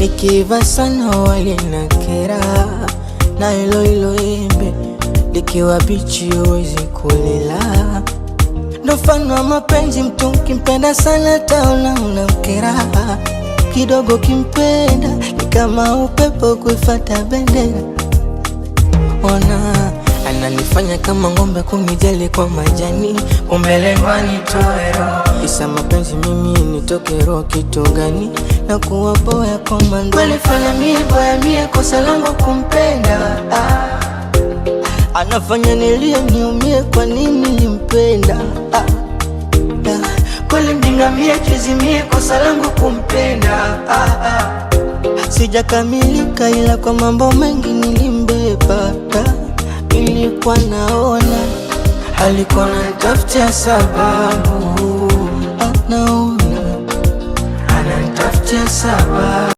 likiva sana walinakera, na hilo embe likiwa bichi huwezi kulila. Ndo mfano wa mapenzi, mtu kimpenda sana taona unamkera, kidogo kimpenda ni kama upepo kuifata bendera. Ona ananifanya kama ngombe kunijali kwa majani, umelengwa nitoe roho. Isa mapenzi mimi nitoke roho kitu gani? Na kuwa boya komando walifanya mie boya mie, kosa langu kumpenda. Anafanya nilie niumie, kwa nini nimpenda? Kweli mjinga mie chizi mie, kosa langu kumpenda. Sijakamilika ila kwa mambo mengi nilimbeba. Nilikuwa naona alikuwa ananitafutia sababu, naona ananitafutia sababu.